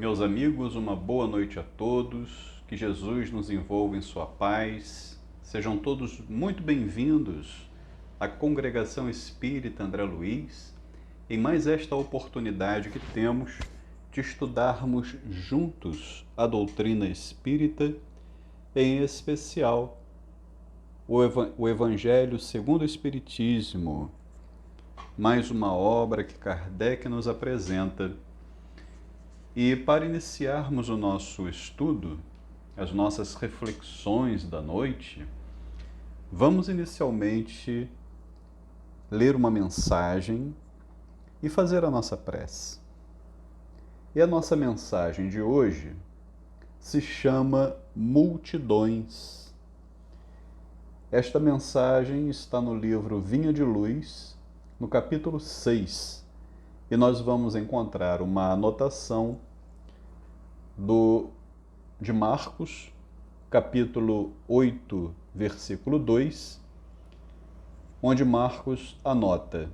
Meus amigos, uma boa noite a todos, que Jesus nos envolva em sua paz. Sejam todos muito bem-vindos à Congregação Espírita André Luiz, em mais esta oportunidade que temos de estudarmos juntos a doutrina espírita, em especial o Evangelho segundo o Espiritismo, mais uma obra que Kardec nos apresenta. E para iniciarmos o nosso estudo, as nossas reflexões da noite, vamos inicialmente ler uma mensagem e fazer a nossa prece. E a nossa mensagem de hoje se chama Multidões. Esta mensagem está no livro Vinha de Luz, no capítulo 6, e nós vamos encontrar uma anotação de Marcos, capítulo 8, versículo 2, onde Marcos anota: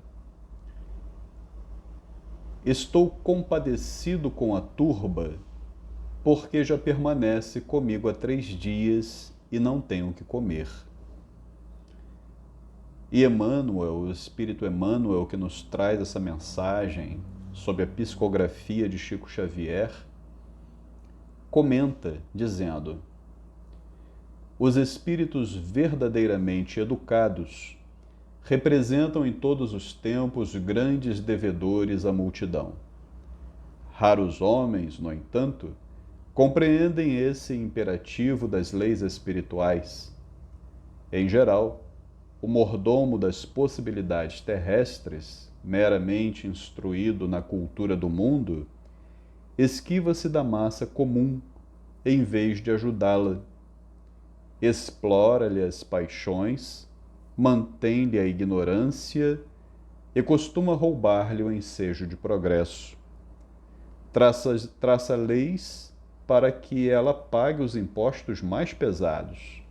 Estou compadecido com a turba, porque já permanece comigo há 3 dias e não tenho o que comer. E Emmanuel, o Espírito Emmanuel, que nos traz essa mensagem sob a psicografia de Chico Xavier, comenta dizendo: os espíritos verdadeiramente educados representam em todos os tempos grandes devedores à multidão. Raros homens, no entanto, compreendem esse imperativo das leis espirituais. Em geral, o mordomo das possibilidades terrestres, meramente instruído na cultura do mundo, esquiva-se da massa comum em vez de ajudá-la. Explora-lhe as paixões, mantém-lhe a ignorância e costuma roubar-lhe o ensejo de progresso. Traça leis para que ela pague os impostos mais pesados.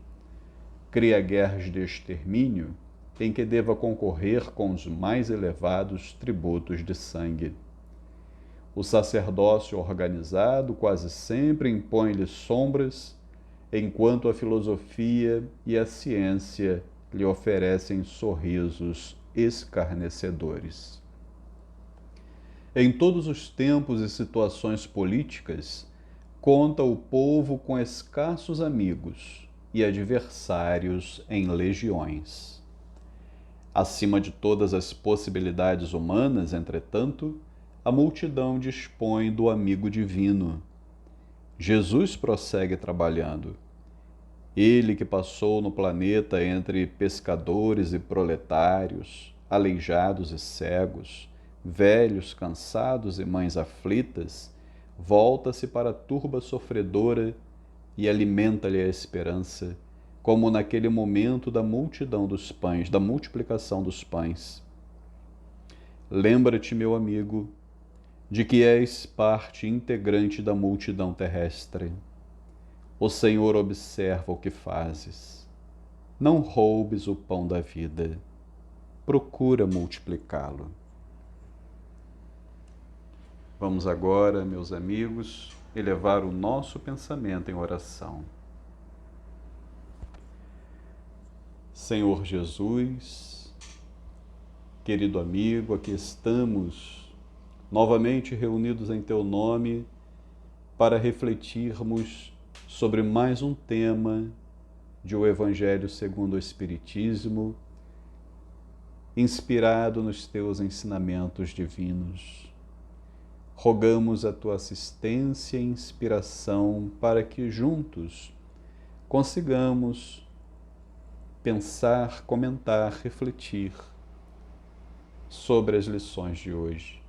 Cria guerras de extermínio em que deva concorrer com os mais elevados tributos de sangue. O sacerdócio organizado quase sempre impõe-lhe sombras, enquanto a filosofia e a ciência lhe oferecem sorrisos escarnecedores. Em todos os tempos e situações políticas, conta o povo com escassos amigos e adversários em legiões. Acima de todas as possibilidades humanas, entretanto, a multidão dispõe do amigo divino. Jesus prossegue trabalhando. Ele que passou no planeta entre pescadores e proletários, aleijados e cegos, velhos cansados e mães aflitas, volta-se para a turba sofredora e alimenta-lhe a esperança, como naquele momento da multidão dos pães, da multiplicação dos pães. Lembra-te, meu amigo, de que és parte integrante da multidão terrestre. O Senhor observa o que fazes. Não roubes o pão da vida. Procura multiplicá-lo. Vamos agora, meus amigos, elevar o nosso pensamento em oração. Senhor Jesus, querido amigo, aqui estamos novamente reunidos em Teu nome para refletirmos sobre mais um tema de O Evangelho segundo o Espiritismo, inspirado nos Teus ensinamentos divinos. Rogamos a Tua assistência e inspiração para que juntos consigamos pensar, comentar, refletir sobre as lições de hoje.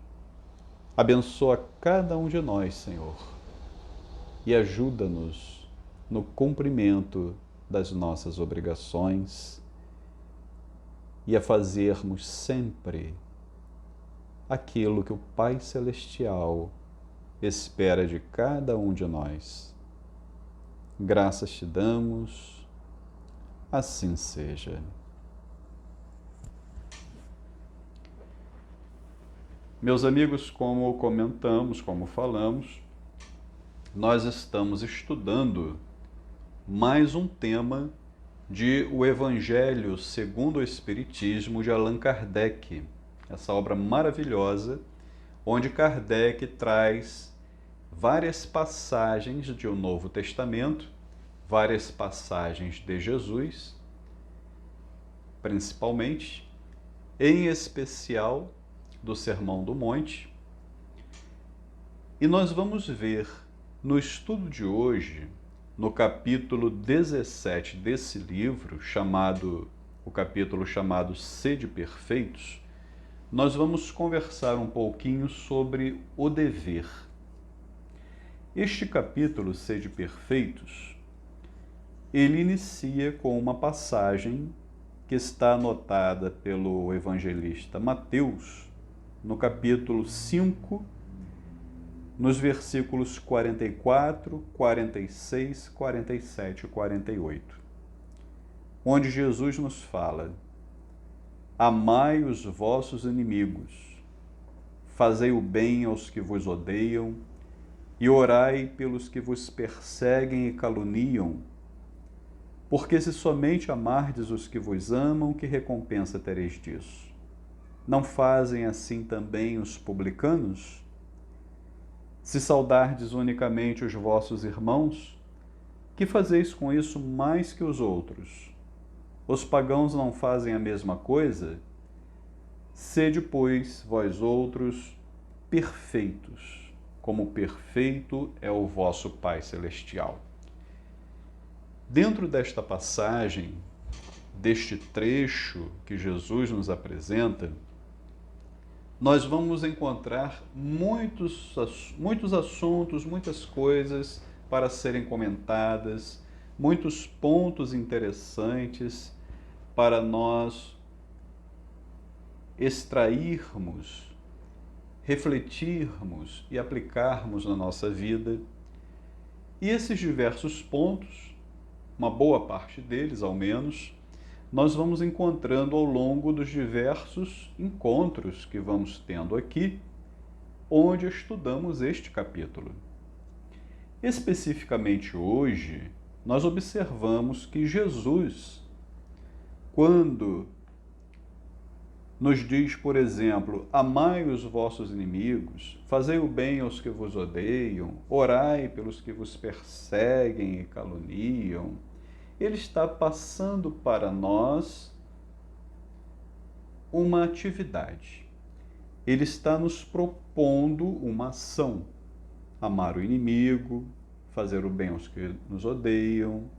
Abençoa cada um de nós, Senhor, e ajuda-nos no cumprimento das nossas obrigações e a fazermos sempre aquilo que o Pai Celestial espera de cada um de nós. Graças te damos, assim seja. Meus amigos, como comentamos, como falamos, nós estamos estudando mais um tema de O Evangelho segundo o Espiritismo de Allan Kardec, essa obra maravilhosa, onde Kardec traz várias passagens do Novo Testamento, várias passagens de Jesus, principalmente, em especial do Sermão do Monte. E nós vamos ver no estudo de hoje, no capítulo 17 desse livro, o capítulo chamado Sede Perfeitos, nós vamos conversar um pouquinho sobre o dever. Este capítulo, Sede Perfeitos, ele inicia com uma passagem que está anotada pelo evangelista Mateus, no capítulo 5, nos versículos 44, 46, 47 e 48, onde Jesus nos fala: amai os vossos inimigos, fazei o bem aos que vos odeiam, e orai pelos que vos perseguem e caluniam, porque se somente amardes os que vos amam, que recompensa tereis disso? Não fazem assim também os publicanos? Se saudardes unicamente os vossos irmãos, que fazeis com isso mais que os outros? Os pagãos não fazem a mesma coisa? Sede, pois, vós outros perfeitos, como perfeito é o vosso Pai Celestial. Dentro desta passagem, deste trecho que Jesus nos apresenta, nós vamos encontrar muitos assuntos, muitas coisas para serem comentadas, muitos pontos interessantes para nós extrairmos, refletirmos e aplicarmos na nossa vida. E esses diversos pontos, uma boa parte deles ao menos, nós vamos encontrando ao longo dos diversos encontros que vamos tendo aqui, onde estudamos este capítulo. Especificamente hoje, nós observamos que Jesus, quando nos diz, por exemplo, amai os vossos inimigos, fazei o bem aos que vos odeiam, orai pelos que vos perseguem e caluniam, ele está passando para nós uma atividade. Ele está nos propondo uma ação. Amar o inimigo, fazer o bem aos que nos odeiam,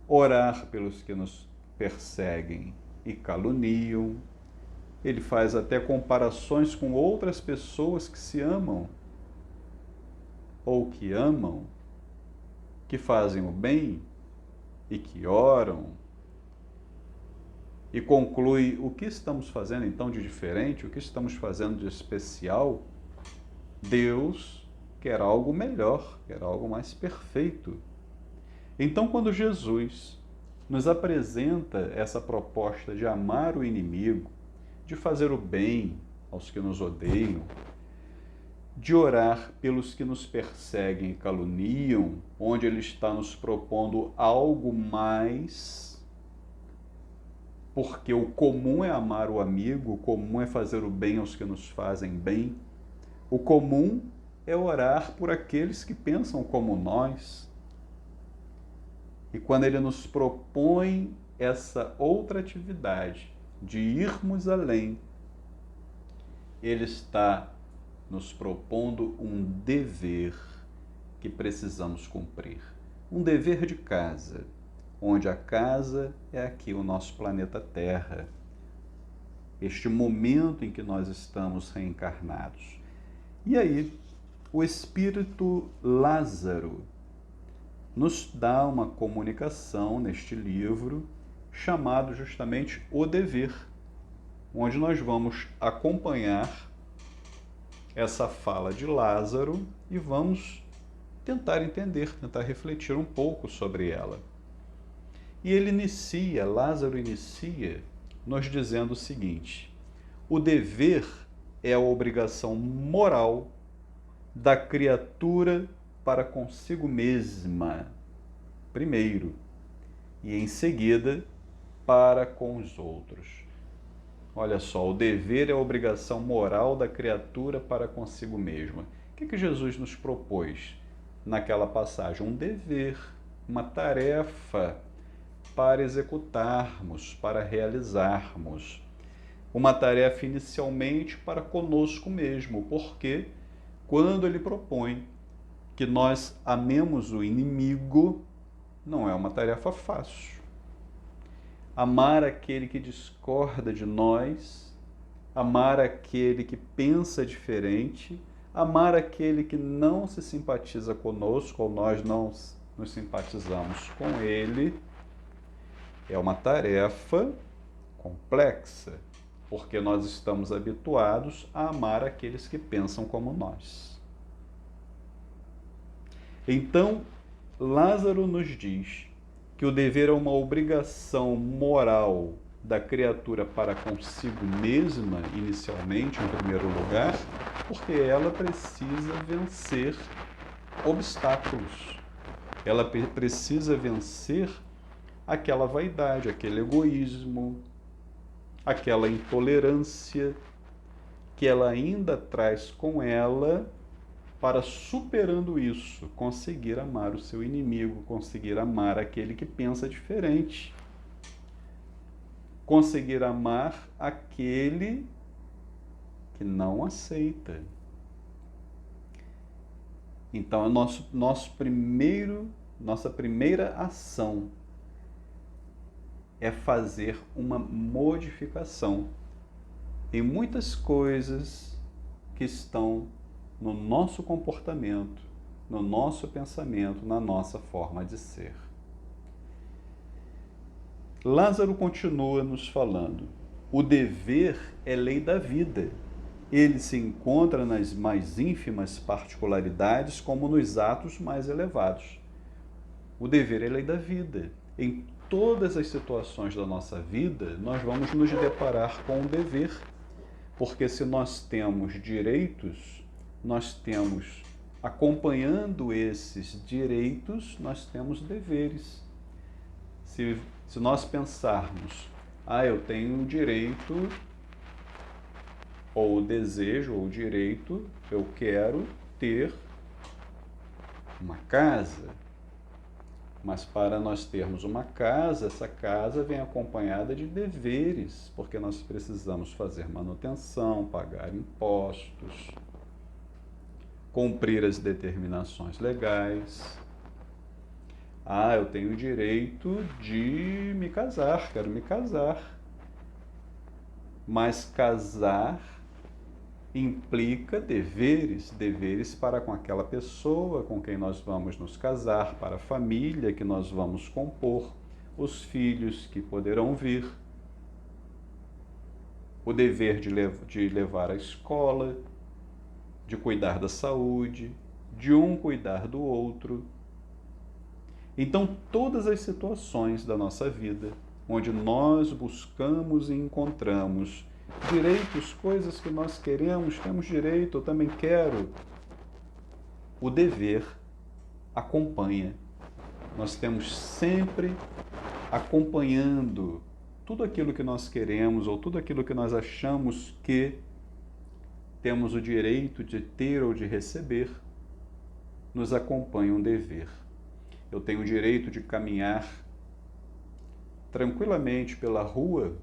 orar pelos que nos perseguem e caluniam. Ele faz até comparações com outras pessoas que se amam ou que amam, que fazem o bem e que oram, e conclui: o que estamos fazendo então de diferente, o que estamos fazendo de especial? Deus quer algo melhor, quer algo mais perfeito. Então, quando Jesus nos apresenta essa proposta de amar o inimigo, de fazer o bem aos que nos odeiam, de orar pelos que nos perseguem e caluniam, onde ele está nos propondo algo mais, porque o comum é amar o amigo, o comum é fazer o bem aos que nos fazem bem, o comum é orar por aqueles que pensam como nós. E quando ele nos propõe essa outra atividade de irmos além, ele está nos propondo um dever que precisamos cumprir. Um dever de casa, onde a casa é aqui o nosso planeta Terra, este momento em que nós estamos reencarnados. E aí, o espírito Lázaro nos dá uma comunicação neste livro chamado justamente O Dever, onde nós vamos acompanhar essa fala de Lázaro e vamos tentar entender, tentar refletir um pouco sobre ela. E Lázaro inicia nos dizendo o seguinte: o dever é a obrigação moral da criatura para consigo mesma, primeiro, e em seguida para com os outros. Olha só, o dever é a obrigação moral da criatura para consigo mesma. O que Jesus nos propôs naquela passagem? Um dever, uma tarefa para executarmos, para realizarmos. Uma tarefa inicialmente para conosco mesmo, porque quando ele propõe que nós amemos o inimigo, não é uma tarefa fácil. Amar aquele que discorda de nós, amar aquele que pensa diferente, amar aquele que não se simpatiza conosco ou nós não nos simpatizamos com ele, é uma tarefa complexa, porque nós estamos habituados a amar aqueles que pensam como nós. Então, Lázaro nos diz que o dever é uma obrigação moral da criatura para consigo mesma, inicialmente, em primeiro lugar, porque ela precisa vencer obstáculos. Ela precisa vencer aquela vaidade, aquele egoísmo, aquela intolerância que ela ainda traz com ela, para, superando isso, conseguir amar o seu inimigo, conseguir amar aquele que pensa diferente, conseguir amar aquele que não aceita. Então, nossa primeira ação é fazer uma modificação em muitas coisas que estão no nosso comportamento, no nosso pensamento, na nossa forma de ser. Lázaro continua nos falando: o dever é lei da vida. Ele se encontra nas mais ínfimas particularidades como nos atos mais elevados. O dever é lei da vida. Em todas as situações da nossa vida, nós vamos nos deparar com o dever, porque se nós temos direitos, nós temos, acompanhando esses direitos, nós temos deveres. Se nós pensarmos, eu tenho o direito, ou o desejo, ou o direito, eu quero ter uma casa. Mas para nós termos uma casa, essa casa vem acompanhada de deveres, porque nós precisamos fazer manutenção, pagar impostos, cumprir as determinações legais. Eu tenho o direito de me casar, quero me casar. Mas casar implica deveres para com aquela pessoa com quem nós vamos nos casar, para a família que nós vamos compor, os filhos que poderão vir, o dever de levar à escola, de cuidar da saúde, de um cuidar do outro. Então, todas as situações da nossa vida, onde nós buscamos e encontramos direitos, coisas que nós queremos, temos direito, eu também quero, o dever acompanha. Nós temos sempre acompanhando tudo aquilo que nós queremos ou tudo aquilo que nós achamos que temos o direito de ter ou de receber, nos acompanha um dever. Eu tenho o direito de caminhar tranquilamente pela rua,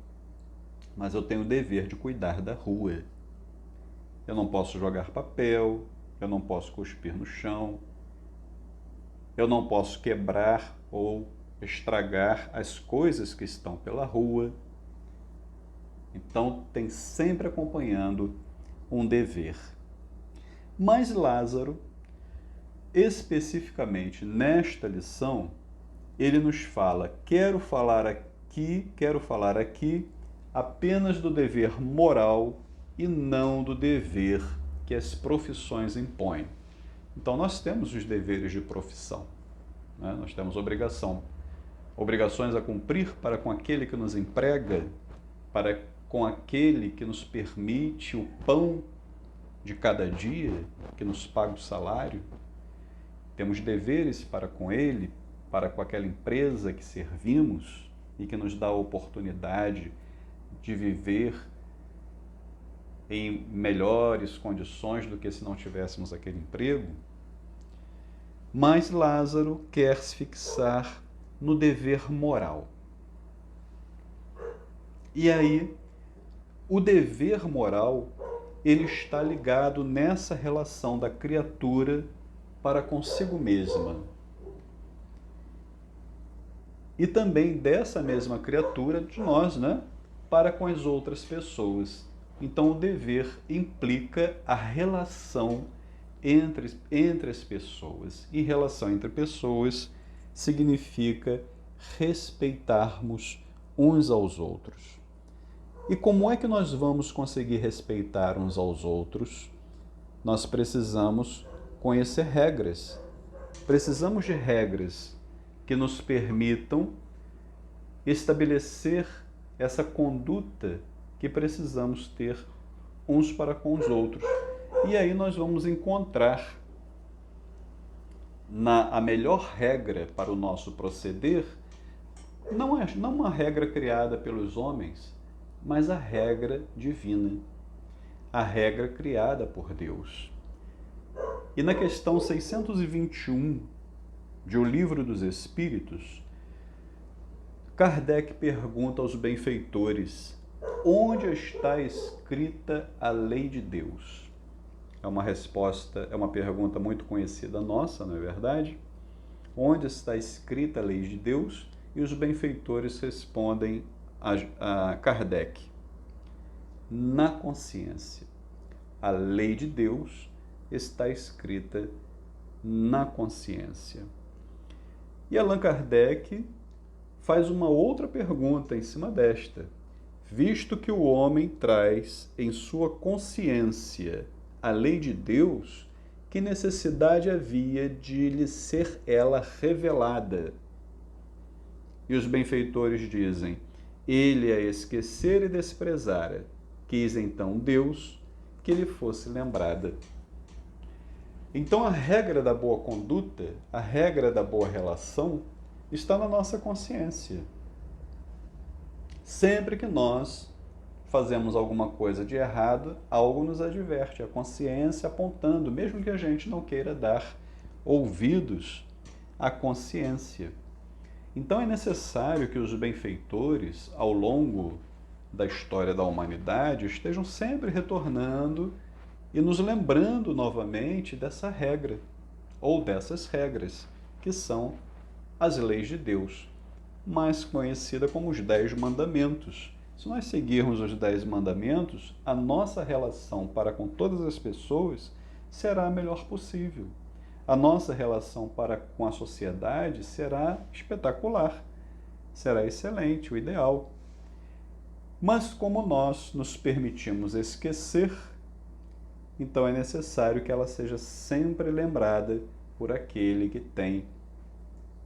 mas eu tenho o dever de cuidar da rua. Eu não posso jogar papel, eu não posso cuspir no chão, eu não posso quebrar ou estragar as coisas que estão pela rua. Então, tem sempre acompanhando um dever. Mas Lázaro, especificamente nesta lição, ele nos fala, quero falar aqui apenas do dever moral e não do dever que as profissões impõem. Então, nós temos os deveres de profissão, né? Nós temos obrigações a cumprir para com aquele que nos emprega, para com aquele que nos permite o pão de cada dia, que nos paga o salário. temos deveres para com ele, para com aquela empresa que servimos e que nos dá a oportunidade de viver em melhores condições do que se não tivéssemos aquele emprego. Mas Lázaro quer se fixar no dever moral. E aí, o dever moral, ele está ligado nessa relação da criatura para consigo mesma. E também dessa mesma criatura, de nós, para com as outras pessoas. Então, o dever implica a relação entre as pessoas. E relação entre pessoas significa respeitarmos uns aos outros. E como é que nós vamos conseguir respeitar uns aos outros? Nós precisamos conhecer regras. Precisamos de regras que nos permitam estabelecer essa conduta que precisamos ter uns para com os outros. E aí nós vamos encontrar a melhor regra para o nosso proceder, não uma regra criada pelos homens, mas a regra divina, a regra criada por Deus. E na questão 621 de O Livro dos Espíritos, Kardec pergunta aos benfeitores: onde está escrita a lei de Deus? É uma pergunta muito conhecida nossa, não é verdade? Onde está escrita a lei de Deus? E os benfeitores respondem a Kardec: na consciência. A lei de Deus está escrita na consciência. E Allan Kardec faz uma outra pergunta em cima desta. Visto que o homem traz em sua consciência a lei de Deus, que necessidade havia de lhe ser ela revelada? E os benfeitores dizem: ele a esquecer e desprezara, quis então Deus que lhe fosse lembrada. Então a regra da boa conduta, a regra da boa relação, está na nossa consciência. Sempre que nós fazemos alguma coisa de errado, algo nos adverte, a consciência apontando, mesmo que a gente não queira dar ouvidos à consciência. Então é necessário que os benfeitores, ao longo da história da humanidade, estejam sempre retornando e nos lembrando novamente dessa regra, ou dessas regras, que são as leis de Deus, mais conhecida como os 10 mandamentos. Se nós seguirmos os 10 mandamentos, a nossa relação para com todas as pessoas será a melhor possível. A nossa relação para com a sociedade será espetacular, será excelente, o ideal. Mas como nós nos permitimos esquecer, então é necessário que ela seja sempre lembrada por aquele que tem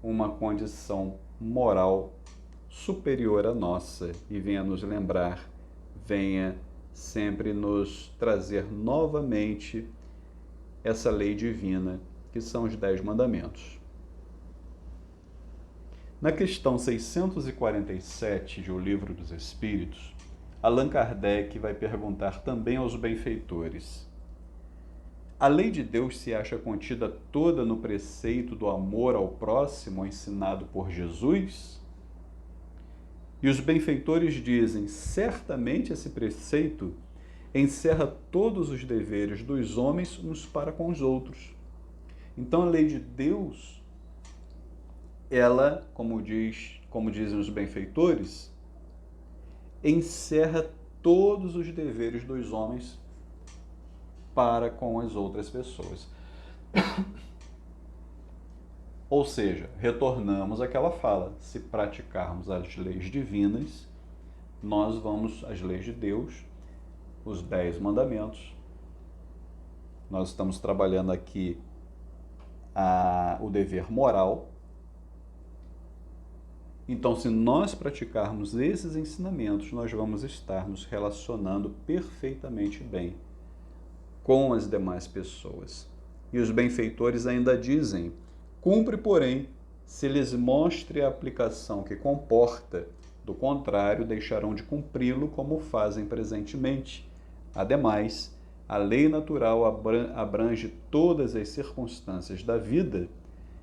uma condição moral superior à nossa e venha nos lembrar, venha sempre nos trazer novamente essa lei divina, que são os 10 mandamentos. Na questão 647 de O Livro dos Espíritos, Allan Kardec vai perguntar também aos benfeitores: a lei de Deus se acha contida toda no preceito do amor ao próximo ensinado por Jesus? E os benfeitores dizem: certamente esse preceito encerra todos os deveres dos homens uns para com os outros. Então a lei de Deus, ela, como dizem os benfeitores, encerra todos os deveres dos homens para com as outras pessoas. Ou seja, retornamos àquela fala: se praticarmos as leis divinas, nós vamos, as leis de Deus, os 10 mandamentos. Nós estamos trabalhando aqui o dever moral. Então, se nós praticarmos esses ensinamentos, nós vamos estar nos relacionando perfeitamente bem com as demais pessoas. E os benfeitores ainda dizem: cumpre, porém, se lhes mostre a aplicação que comporta, do contrário, deixarão de cumpri-lo como fazem presentemente. Ademais, a lei natural abrange todas as circunstâncias da vida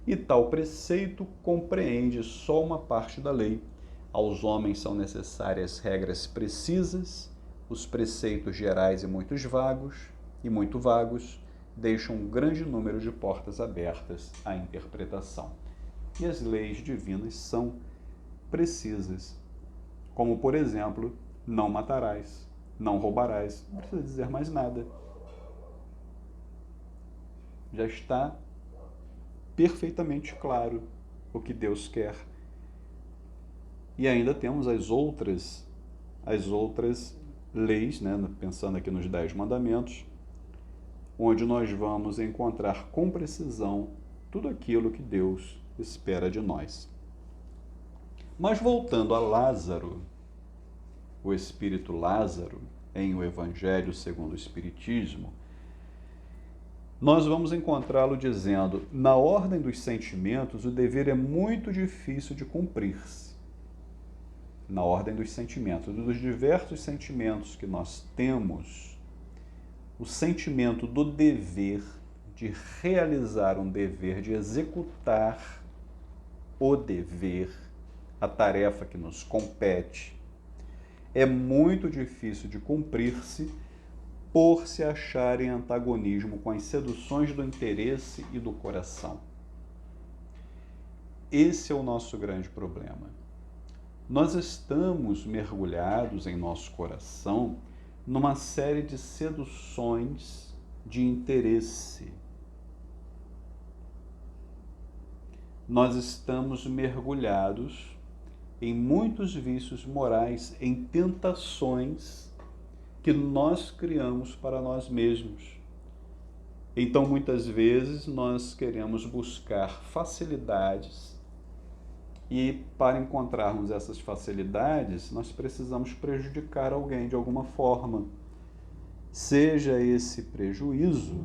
e tal preceito compreende só uma parte da lei. Aos homens são necessárias regras precisas, os preceitos gerais e muito vagos, deixam um grande número de portas abertas à interpretação. E as leis divinas são precisas, como, por exemplo, não matarás, não roubarás, não precisa dizer mais nada. Já está perfeitamente claro o que Deus quer. E ainda temos as outras leis, né? Pensando aqui nos 10 mandamentos, onde nós vamos encontrar com precisão tudo aquilo que Deus espera de nós. Mas voltando a Lázaro, o espírito Lázaro, em O Evangelho segundo o Espiritismo, nós vamos encontrá-lo dizendo: na ordem dos sentimentos, o dever é muito difícil de cumprir-se. Na ordem dos sentimentos, dos diversos sentimentos que nós temos, o sentimento do dever, de realizar um dever, de executar o dever, a tarefa que nos compete, é muito difícil de cumprir-se por se achar em antagonismo com as seduções do interesse e do coração. Esse é o nosso grande problema. Nós estamos mergulhados em nosso coração numa série de seduções de interesse. Nós estamos mergulhados em muitos vícios morais, em tentações que nós criamos para nós mesmos. Então, muitas vezes, nós queremos buscar facilidades e, para encontrarmos essas facilidades, nós precisamos prejudicar alguém de alguma forma. Seja esse prejuízo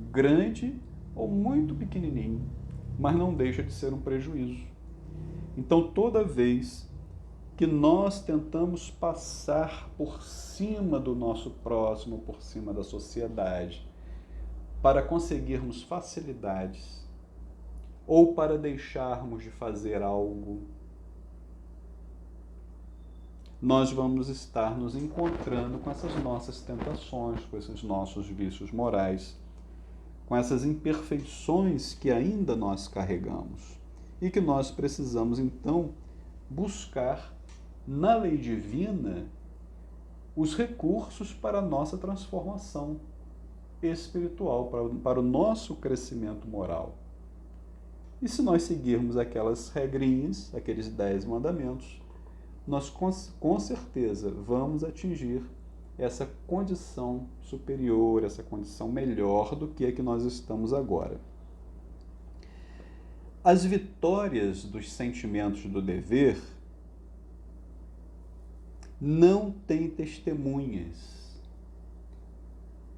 grande ou muito pequenininho, mas não deixa de ser um prejuízo. Então, toda vez que nós tentamos passar por cima do nosso próximo, por cima da sociedade, para conseguirmos facilidades, ou para deixarmos de fazer algo, nós vamos estar nos encontrando com essas nossas tentações, com esses nossos vícios morais, com essas imperfeições que ainda nós carregamos e que nós precisamos, então, buscar na lei divina os recursos para a nossa transformação espiritual, para o nosso crescimento moral. E se nós seguirmos aquelas regrinhas, aqueles 10 mandamentos, nós com certeza vamos atingir essa condição superior, essa condição melhor do que a que nós estamos agora. As vitórias dos sentimentos do dever não têm testemunhas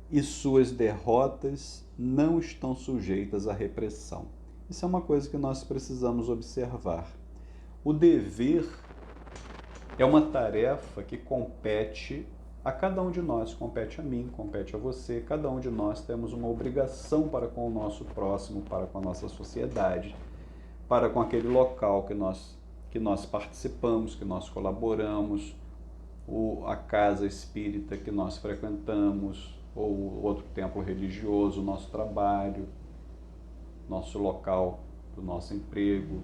e suas derrotas não estão sujeitas à repressão. Isso é uma coisa que nós precisamos observar. O dever é uma tarefa que compete a cada um de nós, compete a mim, compete a você. Cada um de nós temos uma obrigação para com o nosso próximo, para com a nossa sociedade, para com aquele local que nós participamos, que nós colaboramos, a casa espírita que nós frequentamos, ou outro templo religioso, nosso trabalho, nosso local do nosso emprego,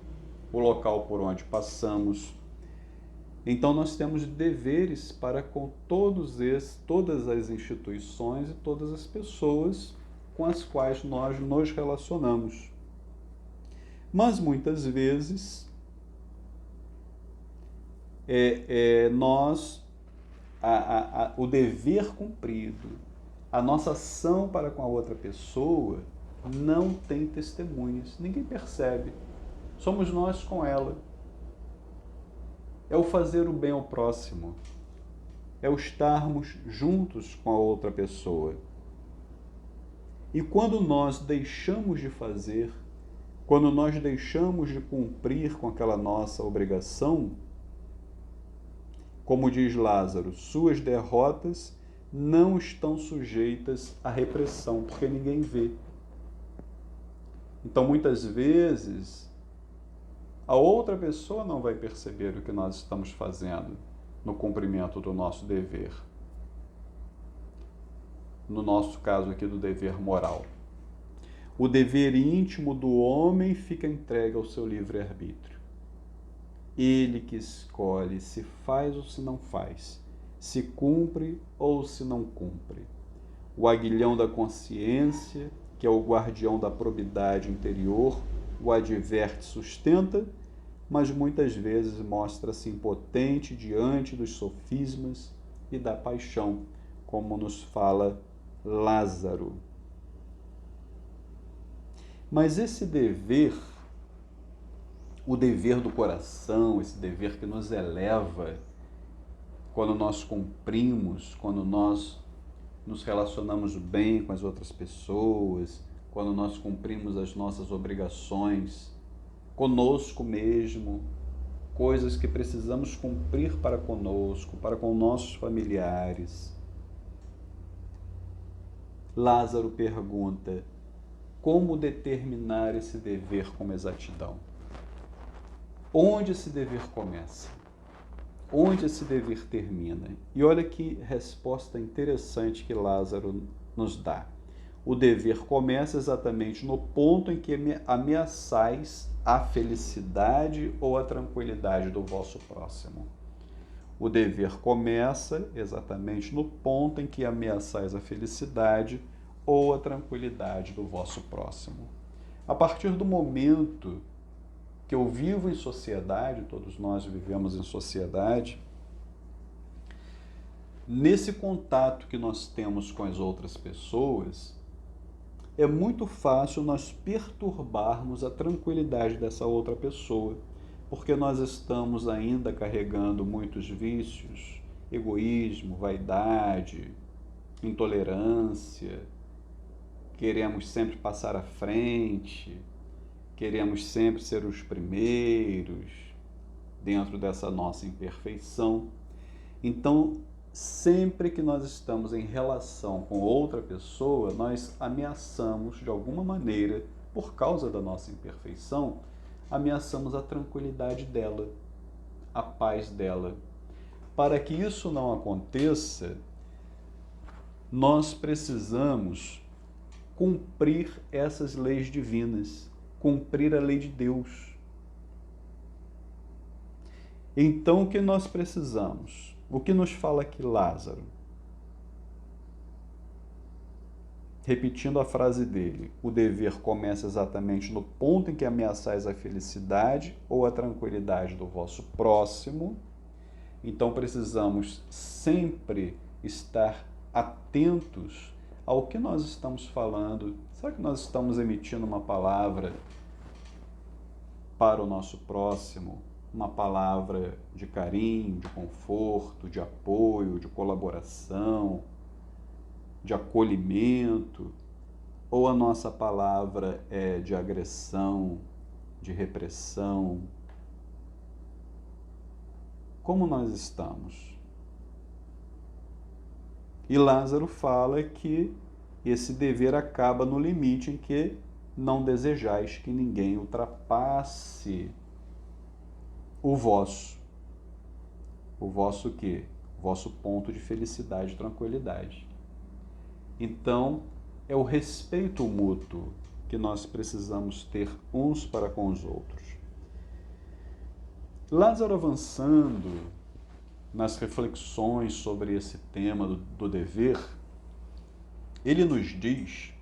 o local por onde passamos. Então nós temos deveres para com todas as instituições e todas as pessoas com as quais nós nos relacionamos. Mas muitas vezes o dever cumprido, a nossa ação para com a outra pessoa não tem testemunhas, ninguém percebe. Somos nós com ela. É o fazer o bem ao próximo, é o estarmos juntos com a outra pessoa. E quando nós deixamos de fazer, quando nós deixamos de cumprir com aquela nossa obrigação, como diz Lázaro, suas derrotas não estão sujeitas à repressão, porque ninguém vê. Então, muitas vezes, a outra pessoa não vai perceber o que nós estamos fazendo no cumprimento do nosso dever. No nosso caso aqui, do dever moral. O dever íntimo do homem fica entregue ao seu livre-arbítrio. Ele que escolhe se faz ou se não faz, se cumpre ou se não cumpre. O aguilhão da consciência, que é o guardião da probidade interior, o adverte e sustenta, mas muitas vezes mostra-se impotente diante dos sofismas e da paixão, como nos fala Lázaro. Mas esse dever, o dever do coração, esse dever que nos eleva, quando nós cumprimos, quando nós nos relacionamos bem com as outras pessoas, quando nós cumprimos as nossas obrigações, conosco mesmo, coisas que precisamos cumprir para conosco, para com nossos familiares. Lázaro pergunta: como determinar esse dever com exatidão? Onde esse dever começa? Onde esse dever termina? E olha que resposta interessante que Lázaro nos dá. O dever começa exatamente no ponto em que ameaçais a felicidade ou a tranquilidade do vosso próximo. O dever começa exatamente no ponto em que ameaçais a felicidade ou a tranquilidade do vosso próximo. A partir do momento que eu vivo em sociedade, todos nós vivemos em sociedade, nesse contato que nós temos com as outras pessoas, é muito fácil nós perturbarmos a tranquilidade dessa outra pessoa, porque nós estamos ainda carregando muitos vícios, egoísmo, vaidade, intolerância, queremos sempre passar à frente, queremos sempre ser os primeiros dentro dessa nossa imperfeição. Então, sempre que nós estamos em relação com outra pessoa, nós ameaçamos de alguma maneira, por causa da nossa imperfeição, ameaçamos a tranquilidade dela, a paz dela. Para que isso não aconteça, nós precisamos cumprir essas leis divinas, cumprir a lei de Deus. Então, o que nós precisamos? O que nos fala aqui Lázaro? Repetindo a frase dele, o dever começa exatamente no ponto em que ameaçais a felicidade ou a tranquilidade do vosso próximo. Então, precisamos sempre estar atentos ao que nós estamos falando. Será que nós estamos emitindo uma palavra para o nosso próximo? Uma palavra de carinho, de conforto, de apoio, de colaboração, de acolhimento? Ou a nossa palavra é de agressão, de repressão? Como nós estamos? E Lázaro fala que esse dever acaba no limite em que não desejais que ninguém ultrapasse o vosso. O vosso quê? O vosso ponto de felicidade e tranquilidade. Então, é o respeito mútuo que nós precisamos ter uns para com os outros. Lázaro, avançando nas reflexões sobre esse tema do dever, ele nos diz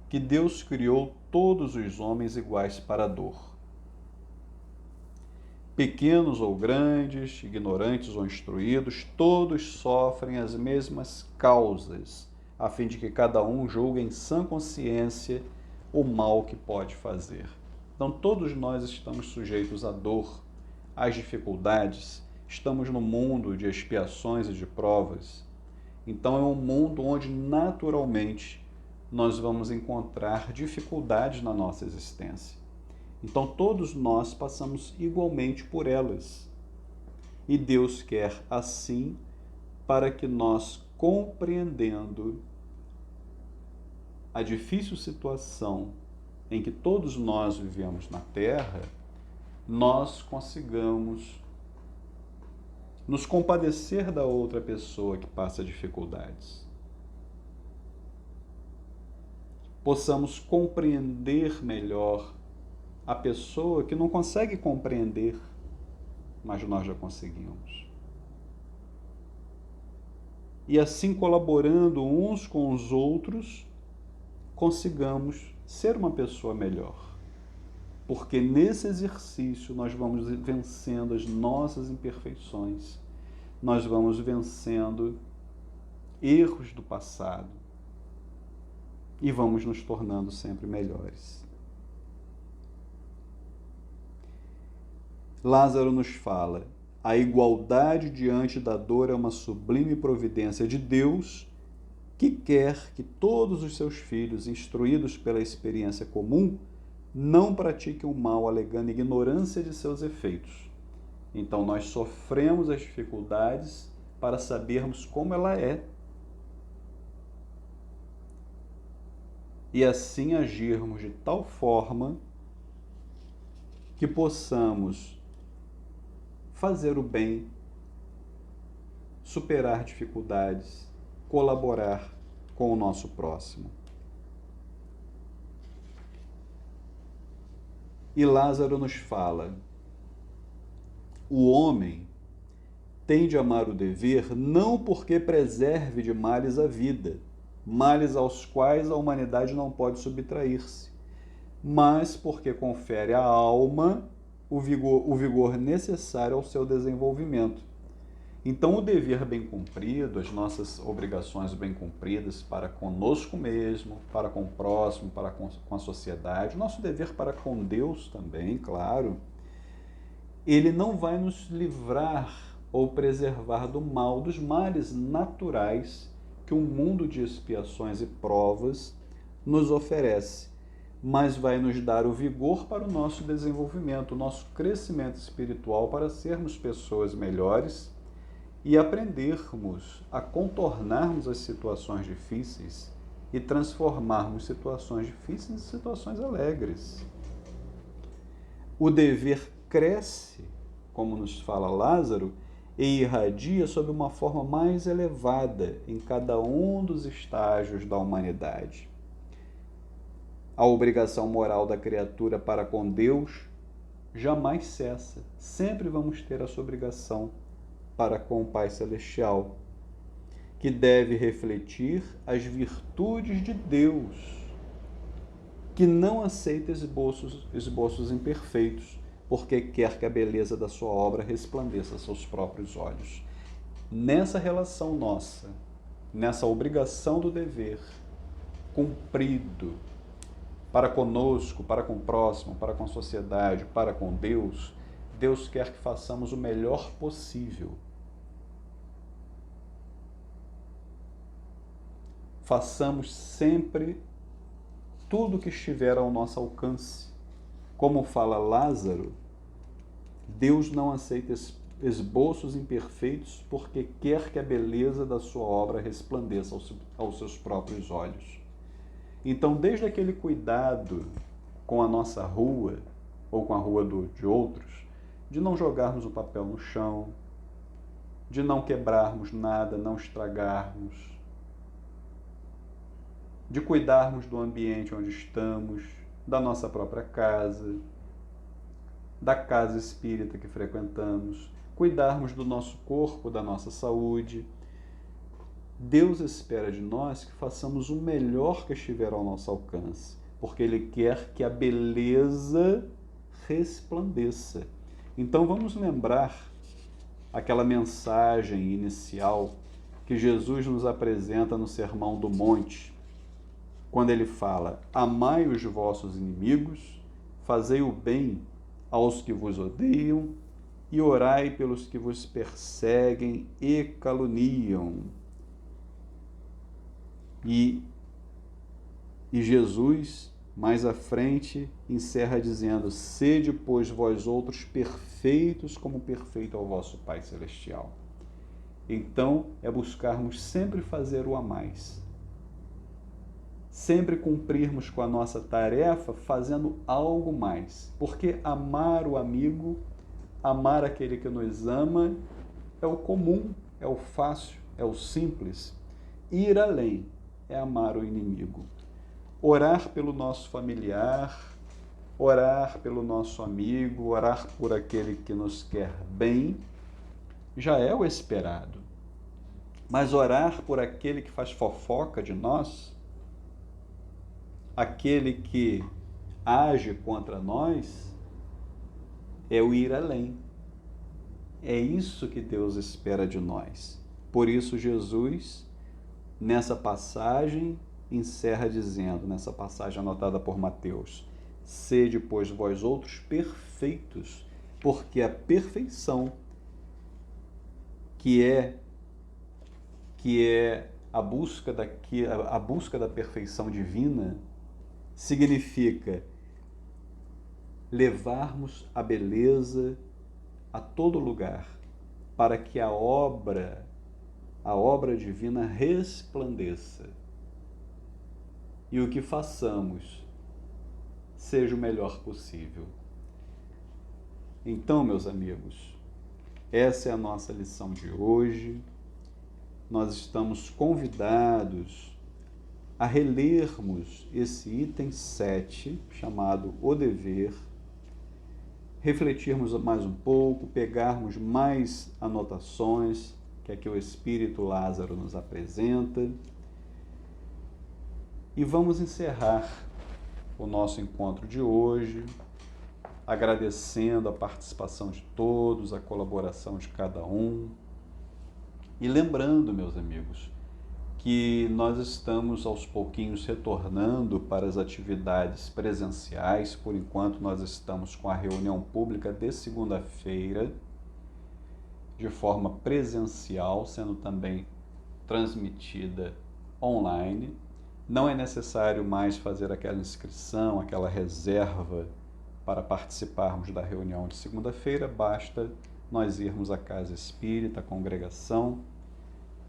que Deus criou todos os homens iguais para a dor. Pequenos ou grandes, ignorantes ou instruídos, todos sofrem as mesmas causas, a fim de que cada um julgue em sã consciência o mal que pode fazer. Então, todos nós estamos sujeitos à dor, às dificuldades. Estamos no mundo de expiações e de provas. Então, é um mundo onde, naturalmente, nós vamos encontrar dificuldades na nossa existência. Então, todos nós passamos igualmente por elas. E Deus quer assim para que nós, compreendendo a difícil situação em que todos nós vivemos na Terra, nós consigamos nos compadecer da outra pessoa que passa dificuldades. Possamos compreender melhor a pessoa que não consegue compreender, mas nós já conseguimos. E assim, colaborando uns com os outros, consigamos ser uma pessoa melhor. Porque nesse exercício nós vamos vencendo as nossas imperfeições, nós vamos vencendo erros do passado e vamos nos tornando sempre melhores. Lázaro nos fala: a igualdade diante da dor é uma sublime providência de Deus que quer que todos os seus filhos, instruídos pela experiência comum, não pratiquem o mal alegando ignorância de seus efeitos. Então nós sofremos as dificuldades para sabermos como ela é. E assim agirmos de tal forma que possamos fazer o bem, superar dificuldades, colaborar com o nosso próximo. E Lázaro nos fala: o homem tem de amar o dever não porque preserve de males a vida, males aos quais a humanidade não pode subtrair-se, mas porque confere à alma o vigor necessário ao seu desenvolvimento. Então, o dever bem cumprido, as nossas obrigações bem cumpridas para conosco mesmo, para com o próximo, para com a sociedade, nosso dever para com Deus também, claro, ele não vai nos livrar ou preservar do mal, dos males naturais que um mundo de expiações e provas nos oferece, mas vai nos dar o vigor para o nosso desenvolvimento, o nosso crescimento espiritual, para sermos pessoas melhores e aprendermos a contornarmos as situações difíceis e transformarmos situações difíceis em situações alegres. O dever cresce, como nos fala Lázaro, e irradia sob uma forma mais elevada em cada um dos estágios da humanidade. A obrigação moral da criatura para com Deus jamais cessa. Sempre vamos ter essa obrigação para com o Pai Celestial, que deve refletir as virtudes de Deus, que não aceita esboços imperfeitos, porque quer que a beleza da sua obra resplandeça a seus próprios olhos. Nessa relação nossa, nessa obrigação do dever cumprido para conosco, para com o próximo, para com a sociedade, para com Deus, Deus quer que façamos o melhor possível. Façamos sempre tudo o que estiver ao nosso alcance. Como fala Lázaro, Deus não aceita esboços imperfeitos porque quer que a beleza da sua obra resplandeça aos seus próprios olhos. Então, desde aquele cuidado com a nossa rua, ou com a rua de outros, de não jogarmos o papel no chão, de não quebrarmos nada, não estragarmos, de cuidarmos do ambiente onde estamos, da nossa própria casa, da casa espírita que frequentamos, cuidarmos do nosso corpo, da nossa saúde. Deus espera de nós que façamos o melhor que estiver ao nosso alcance, porque Ele quer que a beleza resplandeça. Então vamos lembrar aquela mensagem inicial que Jesus nos apresenta no Sermão do Monte, quando ele fala: amai os vossos inimigos, fazei o bem aos que vos odeiam e orai pelos que vos perseguem e caluniam. E E Jesus, mais à frente, encerra dizendo: sede, pois, vós outros perfeitos, como perfeito é o vosso Pai Celestial. Então, é buscarmos sempre fazer o a mais. Sempre cumprirmos com a nossa tarefa fazendo algo mais. Porque amar o amigo, amar aquele que nos ama, é o comum, é o fácil, é o simples. Ir além é amar o inimigo. Orar pelo nosso familiar, orar pelo nosso amigo, orar por aquele que nos quer bem, já é o esperado. Mas orar por aquele que faz fofoca de nós, aquele que age contra nós, é o ir além. É isso que Deus espera de nós. Por isso, Jesus, nessa passagem, encerra dizendo, nessa passagem anotada por Mateus: sede, pois, vós outros perfeitos, porque a perfeição, que é a busca da perfeição divina, significa levarmos a beleza a todo lugar, para que a obra divina resplandeça. E o que façamos seja o melhor possível. Então, meus amigos, essa é a nossa lição de hoje. Nós estamos convidados a relermos esse item 7, chamado O Dever, refletirmos mais um pouco, pegarmos mais anotações que aqui o Espírito Lázaro nos apresenta, e vamos encerrar o nosso encontro de hoje, agradecendo a participação de todos, a colaboração de cada um, e lembrando, meus amigos, que nós estamos aos pouquinhos retornando para as atividades presenciais. Por enquanto, nós estamos com a reunião pública de segunda-feira, de forma presencial, sendo também transmitida online. Não é necessário mais fazer aquela inscrição, aquela reserva para participarmos da reunião de segunda-feira, basta nós irmos à Casa Espírita, à congregação,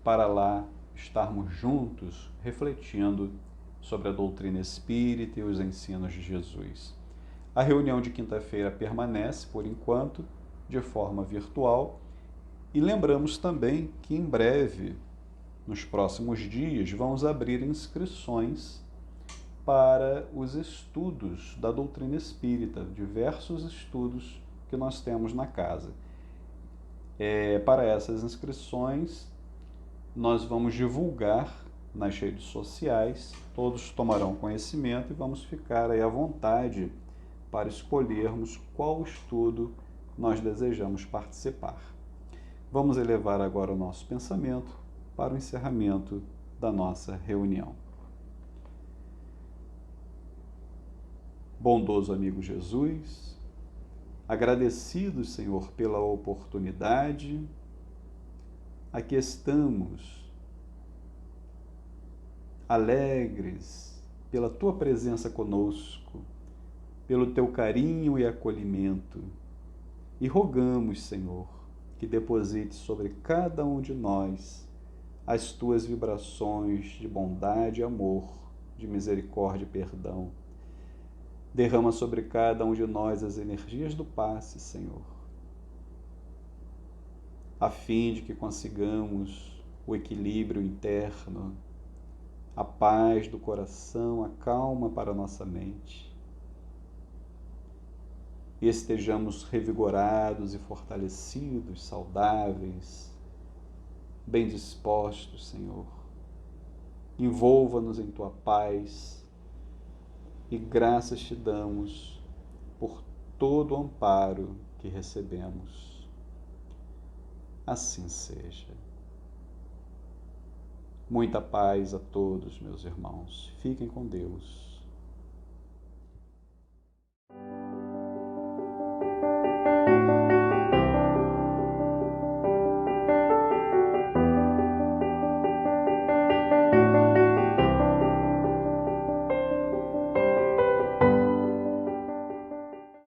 para lá estarmos juntos refletindo sobre a doutrina espírita e os ensinos de Jesus. A reunião de quinta-feira permanece, por enquanto, de forma virtual, e lembramos também que em breve, nos próximos dias, vamos abrir inscrições para os estudos da doutrina espírita, diversos estudos que nós temos na casa. Para essas inscrições, nós vamos divulgar nas redes sociais, todos tomarão conhecimento e vamos ficar aí à vontade para escolhermos qual estudo nós desejamos participar. Vamos elevar agora o nosso pensamento para o encerramento da nossa reunião. Bondoso amigo Jesus, agradecidos, Senhor, pela oportunidade, aqui estamos, alegres pela Tua presença conosco, pelo Teu carinho e acolhimento, e rogamos, Senhor, que deposite sobre cada um de nós as Tuas vibrações de bondade e amor, de misericórdia e perdão. Derrama sobre cada um de nós as energias do passe, Senhor, a fim de que consigamos o equilíbrio interno, a paz do coração, a calma para a nossa mente, e estejamos revigorados e fortalecidos, saudáveis, bem dispostos, Senhor. Envolva-nos em Tua paz e graças Te damos por todo o amparo que recebemos. Assim seja. Muita paz a todos, meus irmãos. Fiquem com Deus.